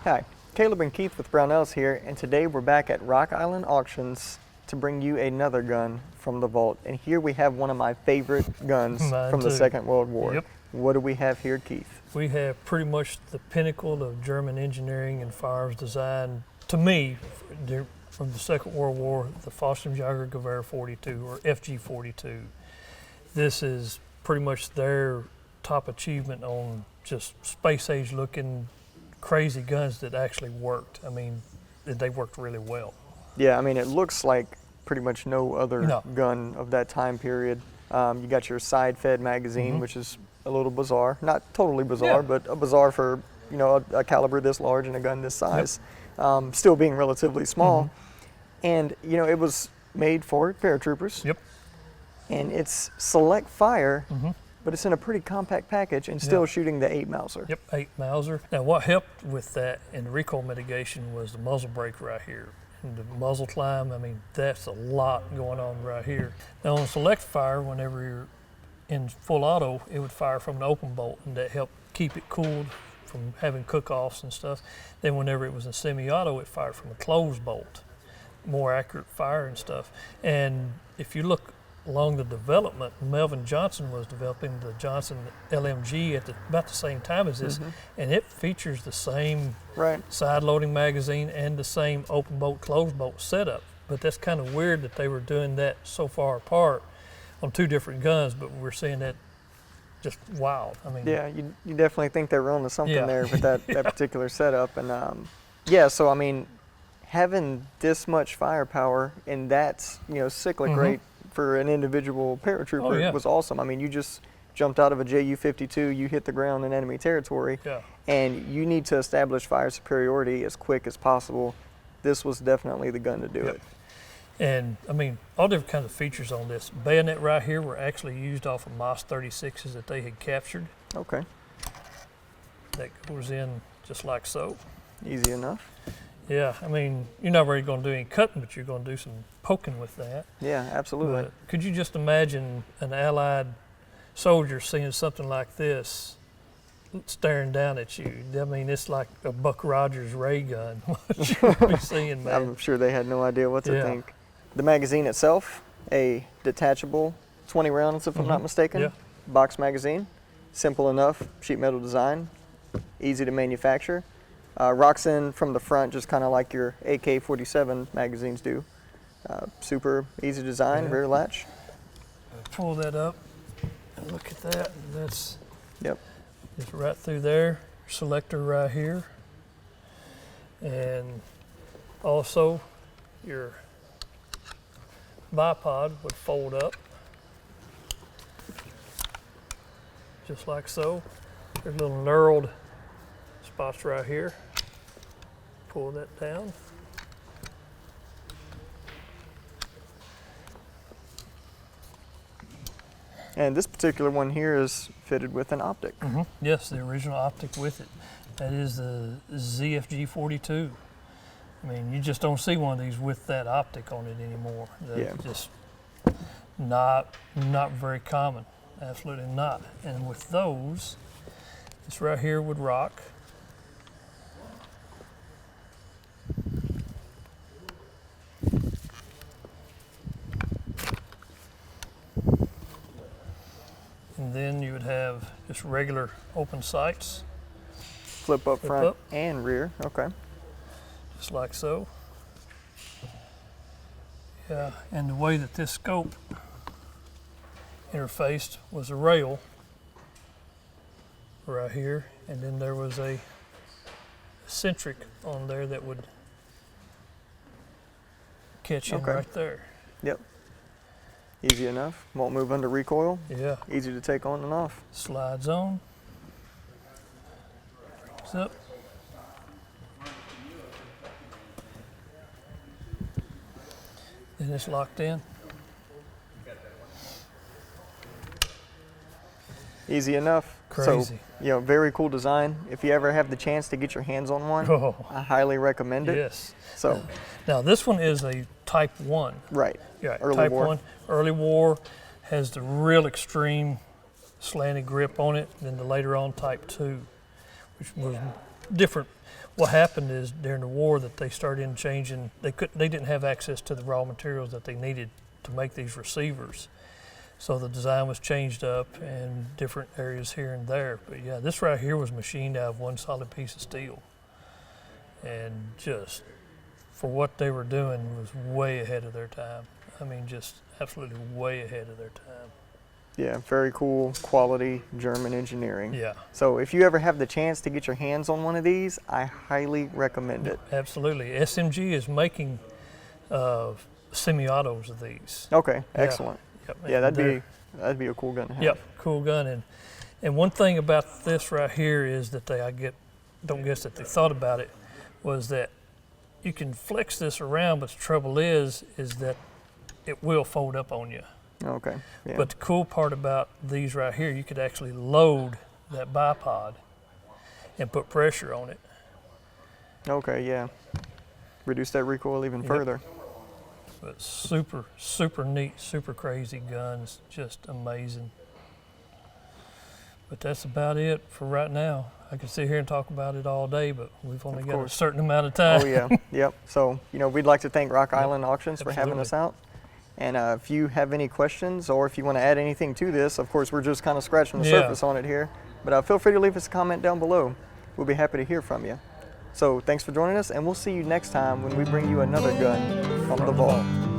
Hi, Caleb and Keith with Brownells here, and today we're back at Rock Island Auctions to bring you another gun from the vault. And here we have one of my favorite guns from the Second World War. Yep. What do we have here, Keith? We have pretty much the pinnacle of German engineering and firearms design, to me, from the Second World War, the Fallschirmjägergewehr 42, or FG 42. This is pretty much their top achievement on just space-age looking crazy guns that actually worked. I mean, they worked really well. Yeah, I mean, it looks like pretty much no other gun of that time period. You got your side-fed magazine, which is a little bizarre. Not totally bizarre, but a bizarre for, you know, a caliber this large and a gun this size. Still being relatively small. And, you know, it was made for paratroopers. Yep. And it's select fire, but it's in a pretty compact package and still shooting the 8 Mauser. Yep, 8 Mauser. Now what helped with that in the recoil mitigation was the muzzle brake right here. And the muzzle climb, I mean, that's a lot going on right here. Now on select fire, whenever you're in full auto, it would fire from an open bolt, and that helped keep it cooled from having cook-offs and stuff. Then whenever it was in semi-auto, it fired from a closed bolt. More accurate fire and stuff. And if you look along the development, Melvin Johnson was developing the Johnson LMG at about the same time as this, and it features the same side-loading magazine and the same open bolt, closed bolt setup. But that's kind of weird that they were doing that so far apart on two different guns, but we're seeing that just wild. I mean, yeah, you definitely think they were onto something there with that particular setup. And yeah, so I mean, having this much firepower and that's, you know, cyclic rate for an individual paratrooper was awesome. I mean, you just jumped out of a Ju-52, you hit the ground in enemy territory, and you need to establish fire superiority as quick as possible. This was definitely the gun to do it. And I mean, all different kinds of features on this. Bayonet right here were actually used off of MOS 36s that they had captured. Okay. That goes in just like so. Easy enough. Yeah, I mean, you're not really going to do any cutting, but you're going to do some poking with that. Yeah, absolutely. But could you just imagine an Allied soldier seeing something like this staring down at you? I mean, it's like a Buck Rogers ray gun, what you'll be seeing, man. I'm sure they had no idea what to think. The magazine itself, a detachable 20 rounds, if I'm not mistaken. Box magazine, simple enough, sheet metal design, easy to manufacture. Rocks in from the front, just kind of like your AK-47 magazines do. Super easy design, rear latch. Pull that up and look at that. That's just right through there. Selector right here. And also your bipod would fold up just like so. There's little knurled spots right here. Pull that down. And this particular one here is fitted with an optic. Yes, the original optic with it. That is the ZFG 42. I mean, you just don't see one of these with that optic on it anymore. That's just not very common. Absolutely not. And with those, this right here would rock. And then you would have just regular open sights. Flip up front and rear, okay. Just like so. Yeah, and the way that this scope interfaced was a rail right here, and then there was a centric on there that would catch in right there. Yep. Easy enough. Won't move under recoil. Yeah. Easy to take on and off. Slides on. Brings up. Then it's locked in. Easy enough. Crazy. So, you know, very cool design. If you ever have the chance to get your hands on one, I highly recommend it. Yes. So, now this one is a Type 1. Right. Yeah, Early Type war. 1. Early war has the real extreme slanted grip on it. Then the later on Type 2, which was different. what happened is during the war that they started changing. They didn't have access to the raw materials that they needed to make these receivers. So the design was changed up in different areas here and there. But yeah, this right here was machined out of one solid piece of steel. And just for what they were doing was way ahead of their time. I mean, just absolutely way ahead of their time. Yeah, very cool quality German engineering. Yeah. So if you ever have the chance to get your hands on one of these, I highly recommend it. Absolutely. SMG is making semi-autos of these. Okay, excellent. Yep. Yeah, that'd be a cool gun to have. Yep, cool gun. And one thing about this right here is that don't guess that they thought about it, was that you can flex this around, but the trouble is that it will fold up on you. Okay. Yeah. But the cool part about these right here, you could actually load that bipod and put pressure on it. Okay, yeah. Reduce that recoil even further. But super, super neat, super crazy guns, just amazing. But that's about it for right now. I could sit here and talk about it all day, but we've only got a certain amount of time. Oh yeah, yep. So, we'd like to thank Rock Island Auctions for having us out. And if you have any questions or if you want to add anything to this, of course, we're just kind of scratching the surface on it here. But feel free to leave us a comment down below. We'll be happy to hear from you. So thanks for joining us, and we'll see you next time when we bring you another gun from the vault.